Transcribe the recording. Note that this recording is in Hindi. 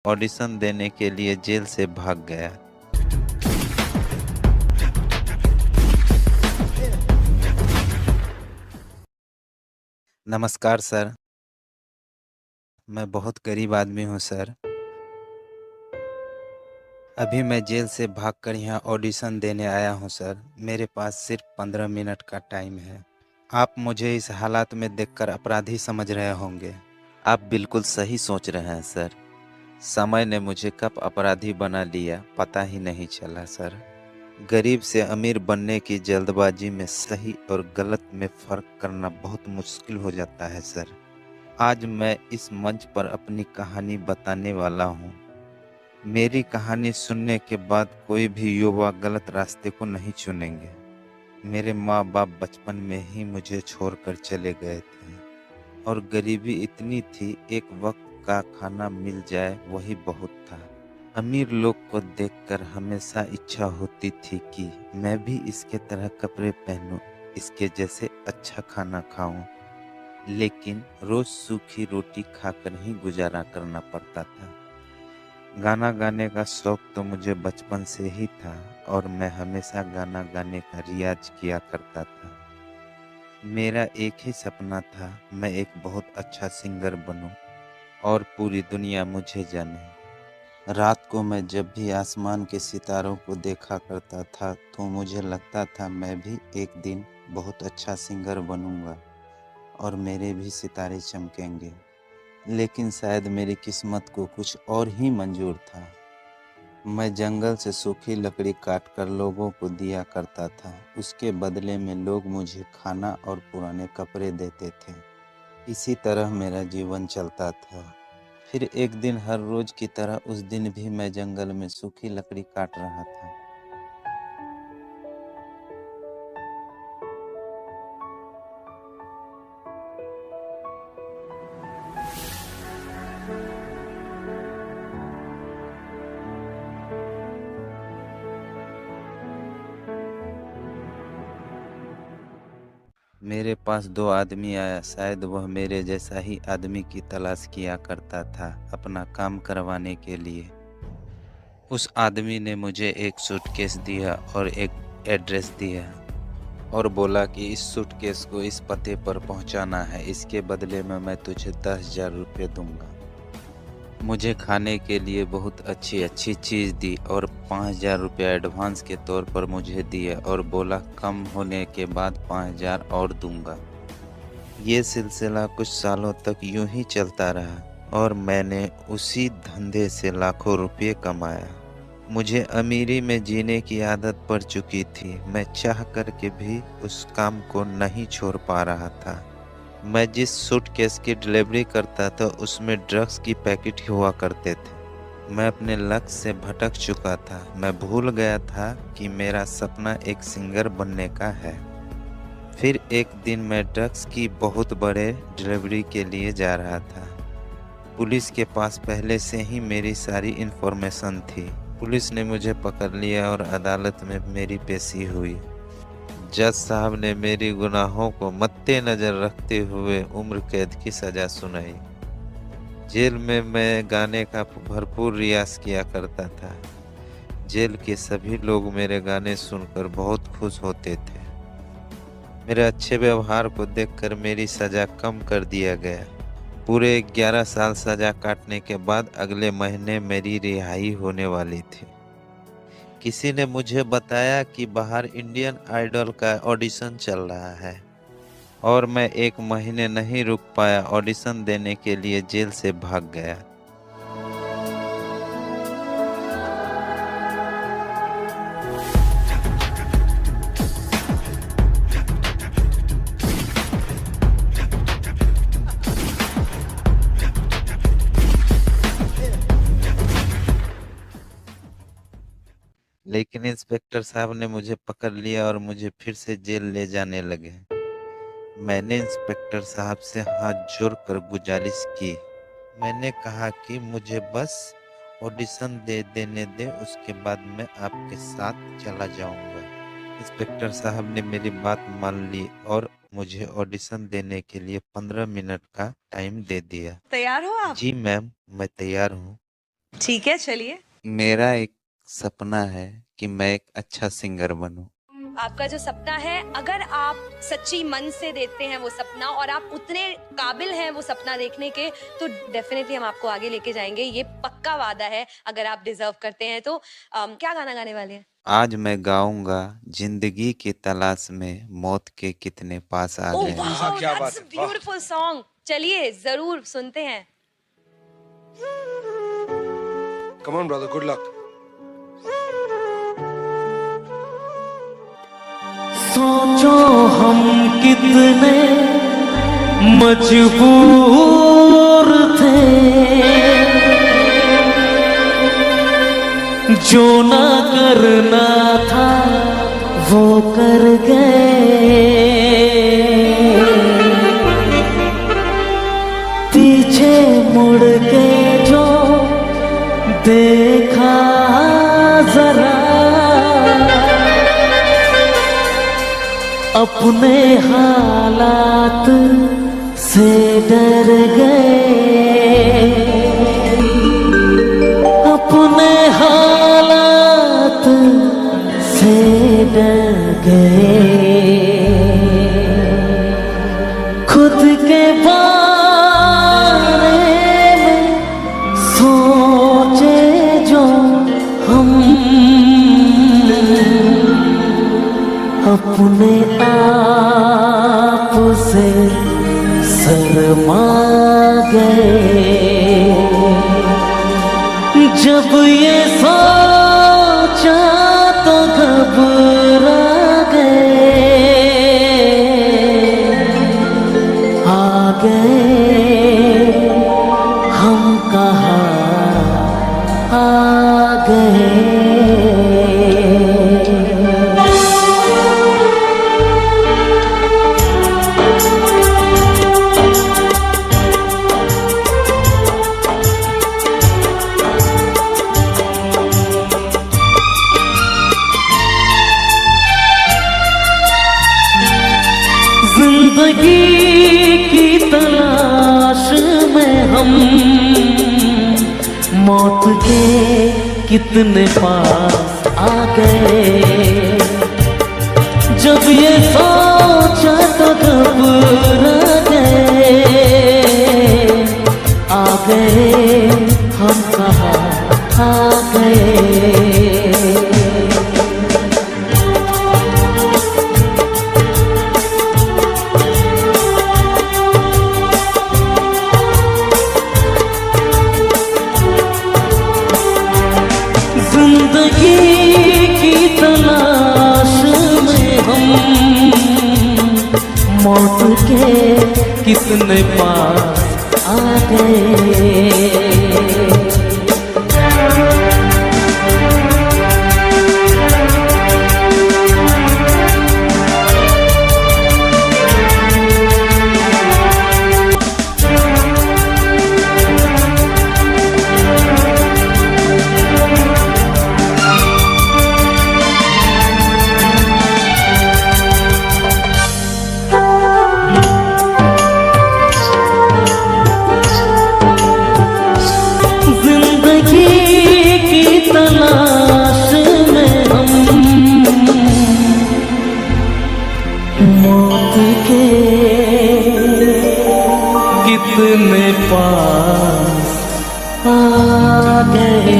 ऑडिशन देने के लिए जेल से भाग गया। नमस्कार सर, मैं बहुत गरीब आदमी हूँ सर। अभी मैं जेल से भागकर यहाँ ऑडिशन देने आया हूँ सर। मेरे पास सिर्फ 15 मिनट का टाइम है। आप मुझे इस हालात में देखकर अपराधी समझ रहे होंगे। आप बिल्कुल सही सोच रहे हैं सर। समय ने मुझे कब अपराधी बना लिया पता ही नहीं चला सर। गरीब से अमीर बनने की जल्दबाजी में सही और गलत में फ़र्क करना बहुत मुश्किल हो जाता है सर। आज मैं इस मंच पर अपनी कहानी बताने वाला हूँ। मेरी कहानी सुनने के बाद कोई भी युवा गलत रास्ते को नहीं चुनेंगे। मेरे माँ बाप बचपन में ही मुझे छोड़कर चले गए थे और गरीबी इतनी थी, एक वक्त का खाना मिल जाए वही बहुत था। अमीर लोग को देखकर हमेशा इच्छा होती थी कि मैं भी इसके तरह कपड़े पहनूं, इसके जैसे अच्छा खाना खाऊं। लेकिन रोज सूखी रोटी खाकर ही गुजारा करना पड़ता था। गाना गाने का शौक तो मुझे बचपन से ही था और मैं हमेशा गाना गाने का रियाज किया करता था। मेरा एक ही सपना था, मैं एक बहुत अच्छा सिंगर बनूं और पूरी दुनिया मुझे जाने। रात को मैं जब भी आसमान के सितारों को देखा करता था तो मुझे लगता था मैं भी एक दिन बहुत अच्छा सिंगर बनूंगा और मेरे भी सितारे चमकेंगे। लेकिन शायद मेरी किस्मत को कुछ और ही मंजूर था। मैं जंगल से सूखी लकड़ी काटकर लोगों को दिया करता था। उसके बदले में लोग मुझे खाना और पुराने कपड़े देते थे। इसी तरह मेरा जीवन चलता था। फिर एक दिन हर रोज की तरह उस दिन भी मैं जंगल में सूखी लकड़ी काट रहा था। मेरे पास दो आदमी आया, शायद वह मेरे जैसा ही आदमी की तलाश किया करता था अपना काम करवाने के लिए। उस आदमी ने मुझे एक सूटकेस दिया और एक एड्रेस दिया और बोला कि इस सूटकेस को इस पते पर पहुंचाना है, इसके बदले में मैं तुझे 10,000 रुपये दूंगा। मुझे खाने के लिए बहुत अच्छी अच्छी चीज़ दी और 5,000 रुपये एडवांस के तौर पर मुझे दिए और बोला कम होने के बाद 5,000 और दूंगा। ये सिलसिला कुछ सालों तक यूं ही चलता रहा और मैंने उसी धंधे से लाखों रुपये कमाया। मुझे अमीरी में जीने की आदत पड़ चुकी थी। मैं चाह करके भी उस काम को नहीं छोड़ पा रहा था। मैं जिस सूटकेस की डिलीवरी करता था उसमें ड्रग्स की पैकेट हुआ करते थे। मैं अपने लक्ष्य से भटक चुका था। मैं भूल गया था कि मेरा सपना एक सिंगर बनने का है। फिर एक दिन मैं ड्रग्स की बहुत बड़े डिलीवरी के लिए जा रहा था। पुलिस के पास पहले से ही मेरी सारी इन्फॉर्मेशन थी। पुलिस ने मुझे पकड़ लिया और अदालत में मेरी पेशी हुई। जज साहब ने मेरी गुनाहों को मद्देनजर रखते हुए उम्र कैद की सजा सुनाई। जेल में मैं गाने का भरपूर रियाज किया करता था। जेल के सभी लोग मेरे गाने सुनकर बहुत खुश होते थे। मेरे अच्छे व्यवहार को देखकर मेरी सजा कम कर दिया गया। पूरे 11 साल सजा काटने के बाद अगले महीने मेरी रिहाई होने वाली थी। किसी ने मुझे बताया कि बाहर इंडियन आइडल का ऑडिशन चल रहा है और मैं एक महीने नहीं रुक पाया, ऑडिशन देने के लिए जेल से भाग गया। लेकिन इंस्पेक्टर साहब ने मुझे पकड़ लिया और मुझे फिर से जेल ले जाने लगे। मैंने इंस्पेक्टर साहब से हाथ जोड़कर गुजारिश की। मैंने कहा कि मुझे बस ऑडिशन दे देने दे, उसके बाद मैं आपके साथ चला जाऊंगा। इंस्पेक्टर साहब ने मेरी बात मान ली और मुझे ऑडिशन देने के लिए 15 मिनट का टाइम दे दिया। तैयार हो आप? जी मैम, मैं तैयार हूँ। ठीक है, चलिए। मेरा एक सपना है कि मैं एक अच्छा सिंगर बनूं। आपका जो सपना है, अगर आप सच्ची मन से देखते हैं वो सपना और आप उतने काबिल हैं वो सपना देखने के, तो डेफिनेटली हम आपको आगे लेके जाएंगे, ये पक्का वादा है। अगर आप डिजर्व करते हैं तो क्या गाना गाने वाले हैं? आज मैं गाऊंगा जिंदगी की तलाश में मौत के कितने पास आ गए। वाह, क्या बात है, ब्यूटीफुल सॉन्ग। चलिए जरूर सुनते हैं। Come on brother, good luck. सोचो हम कितने मजबूर थे, जो ना करना था वो कर गए। पीछे मुड़ के जो देखा जरा, अपने हालात से डर गए। अपने हालात से डर गए। खुद के बारे में सोचे जो हम, अपने आप से शर्मा गए। जब ये सोचा तो घबरा गए। आ गए हम कहाँ आ गए। जिंदगी की तलाश में हम मौत के कितने पास आ गए। जब ये सोचा तो घबरा गए। आ गए हम कहाँ आ गए। जिंदगी की तलाश में हम मौत के कितने पास आ गए। तलाश में हम मौत के कितने पास आ गए।